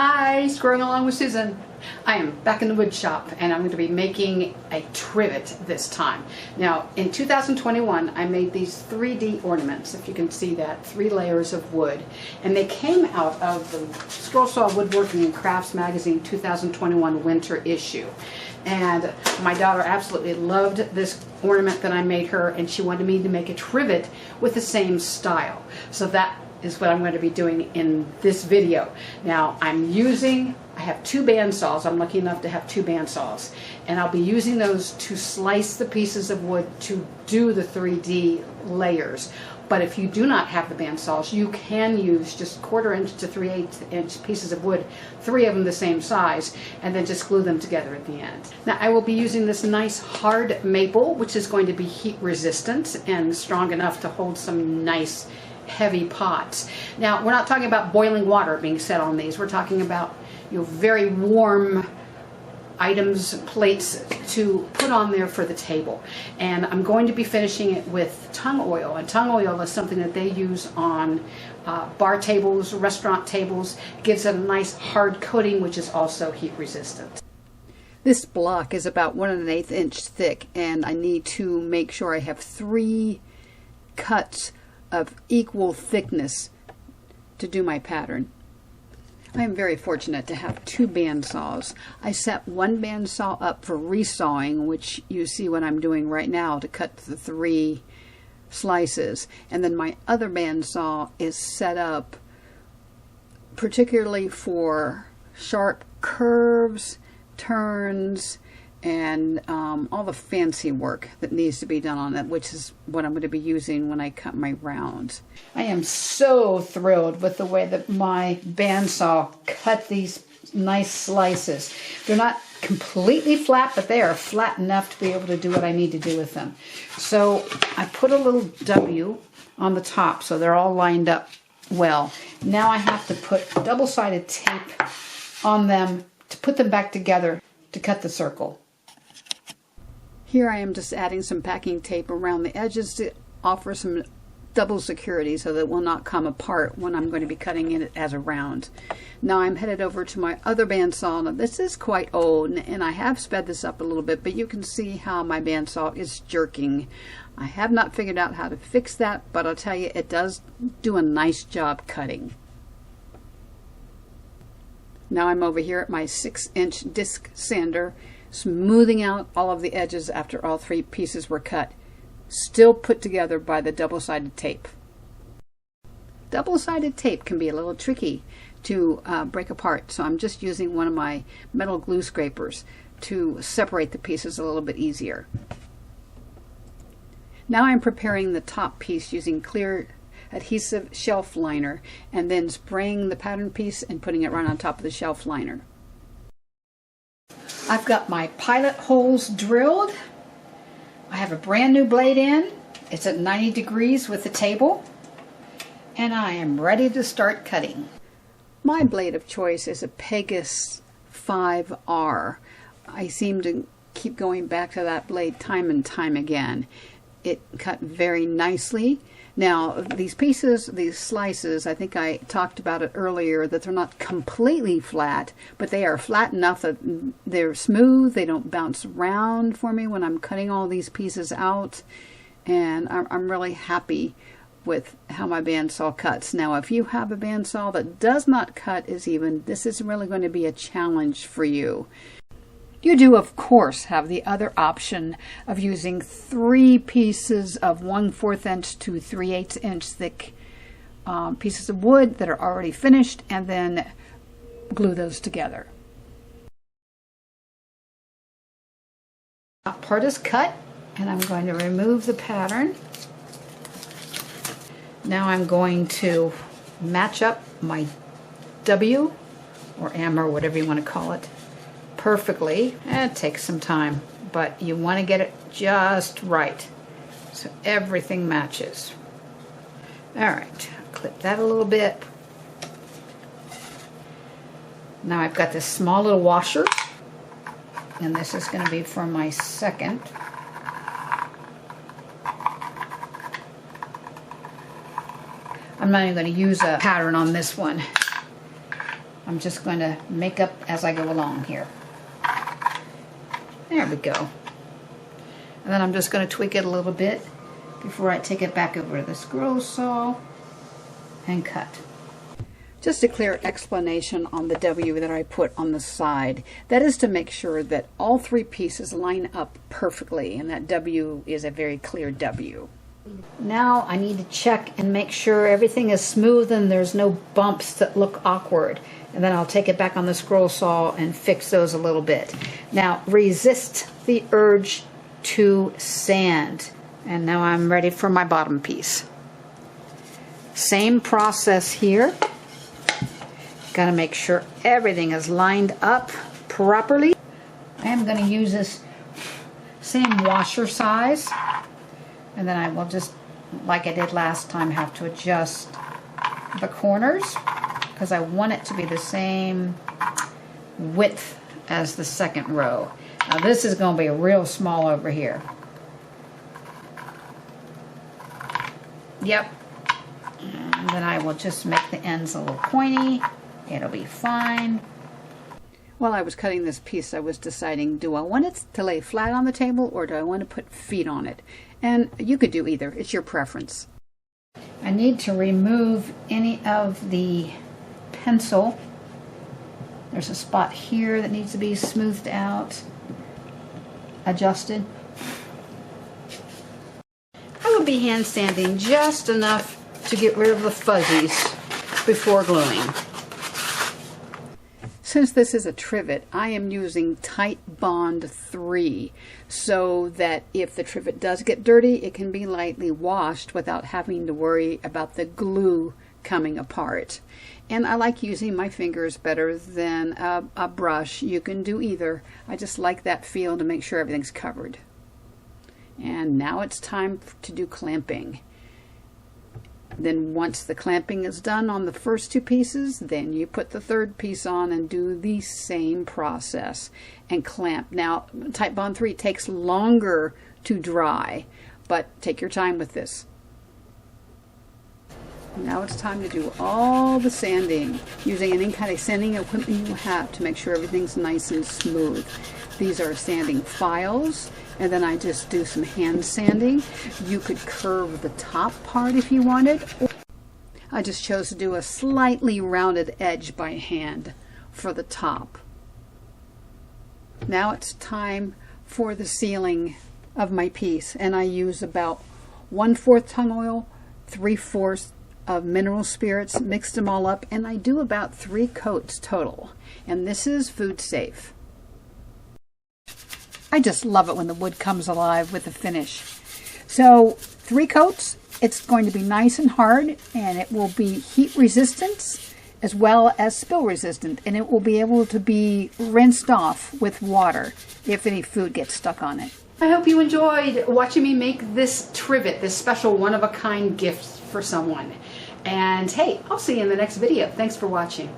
Hi, Screwing Along with Susan. I am back in the wood shop and I'm going to be making a trivet this time. Now in 2021 I made these 3D ornaments, if you can see that, 3 layers of wood, and they came out of the Scroll Saw Woodworking and Crafts magazine 2021 winter issue. And my daughter absolutely loved this ornament that I made her, and she wanted me to make a trivet with the same style. So that is what I'm going to be doing in this video. Now I have 2 bandsaws. I'm lucky enough to have 2 bandsaws, and I'll be using those to slice the pieces of wood to do the 3D layers. But if you do not have the bandsaws, you can use just 1/4 inch to 3/8 inch pieces of wood, 3 of them the same size, and then just glue them together at the end. Now I will be using this nice hard maple, which is going to be heat resistant and strong enough to hold some nice heavy pots. Now we're not talking about boiling water being set on these. We're talking about, you know, very warm items, plates to put on there for the table. And I'm going to be finishing it with tung oil, and tung oil is something that they use on bar tables, restaurant tables. It gives it a nice hard coating, which is also heat resistant. This block is about 1 1/8 inch thick, and I need to make sure I have 3 cuts of equal thickness to do my pattern. I am very fortunate to have 2 bandsaws. I set one bandsaw up for resawing, which you see what I'm doing right now to cut the 3 slices, and then my other bandsaw is set up particularly for sharp curves, turns, and all the fancy work that needs to be done on it, which is what I'm going to be using when I cut my rounds. I am so thrilled with the way that my bandsaw cut these nice slices. They're not completely flat, but they are flat enough to be able to do what I need to do with them. So I put a little W on the top so they're all lined up well. Now I have to put double-sided tape on them to put them back together to cut the circle. Here I am just adding some packing tape around the edges to offer some double security so that it will not come apart when I'm going to be cutting it as a round. Now I'm headed over to my other bandsaw. Now this is quite old, and I have sped this up a little bit, but you can see how my bandsaw is jerking. I have not figured out how to fix that, but I'll tell you, it does do a nice job cutting. Now I'm over here at my 6-inch disc sander, smoothing out all of the edges after all 3 pieces were cut, still put together by the double-sided tape. Double-sided tape can be a little tricky to break apart, so I'm just using one of my metal glue scrapers to separate the pieces a little bit easier. Now I'm preparing the top piece using clear adhesive shelf liner, and then spraying the pattern piece and putting it right on top of the shelf liner. I've got my pilot holes drilled. I have a brand new blade in. It's at 90 degrees with the table, and I am ready to start cutting. My blade of choice is a Pegasus 5R. I seem to keep going back to that blade time and time again. It cut very nicely. Now these pieces, these slices, I think I talked about it earlier, that they're not completely flat, but they are flat enough that they're smooth. They don't bounce around for me when I'm cutting all these pieces out, and I'm really happy with how my bandsaw cuts. Now if you have a bandsaw that does not cut as even, this is really going to be a challenge for you. You do, of course, have the other option of using 3 pieces of 1/4 inch to 3/8 inch thick pieces of wood that are already finished, and then glue those together. Top part is cut, and I'm going to remove the pattern. Now I'm going to match up my W or M or whatever you want to call it perfectly. It takes some time, but you want to get it just right so everything matches. Alright, clip that a little bit. Now I've got this small little washer, and this is going to be for my second. I'm not even going to use a pattern on this one. I'm just going to make up as I go along here. There we go. And then I'm just going to tweak it a little bit before I take it back over to the scroll saw and cut. Just a clear explanation on the W that I put on the side. That is to make sure that all three pieces line up perfectly, and that W is a very clear W. Now I need to check and make sure everything is smooth and there's no bumps that look awkward. And then I'll take it back on the scroll saw and fix those a little bit. Now resist the urge to sand. And now I'm ready for my bottom piece. Same process here. Got to make sure everything is lined up properly. I am going to use this same washer size. And then I will just, like I did last time, have to adjust the corners because I want it to be the same width as the second row. Now this is going to be real small over here. Yep. And then I will just make the ends a little pointy. It'll be fine. While I was cutting this piece, I was deciding, do I want it to lay flat on the table or do I want to put feet on it? And you could do either. It's your preference. I need to remove any of the pencil. There's a spot here that needs to be smoothed out, adjusted. I will be hand sanding just enough to get rid of the fuzzies before gluing. Since this is a trivet, I am using Tight Bond 3 so that if the trivet does get dirty, it can be lightly washed without having to worry about the glue coming apart. And I like using my fingers better than a brush. You can do either. I just like that feel to make sure everything's covered. And now it's time to do clamping. Then once the clamping is done on the first two pieces, then you put the third piece on and do the same process and clamp. Now, Tight Bond 3 takes longer to dry, but take your time with this. Now it's time to do all the sanding using any kind of sanding equipment you have to make sure everything's nice and smooth. These are sanding files, and then I just do some hand sanding. You could curve the top part if you wanted. I just chose to do a slightly rounded edge by hand for the top. Now it's time for the sealing of my piece, and I use about 1/4 tung oil, 3/4 of mineral spirits, mixed them all up, and I do about 3 coats total. And this is food safe. I just love it when the wood comes alive with the finish. So 3 coats, it's going to be nice and hard, and it will be heat resistant as well as spill resistant, and it will be able to be rinsed off with water if any food gets stuck on it. I hope you enjoyed watching me make this trivet, this special one-of-a-kind gift for someone. And hey, I'll see you in the next video. Thanks for watching.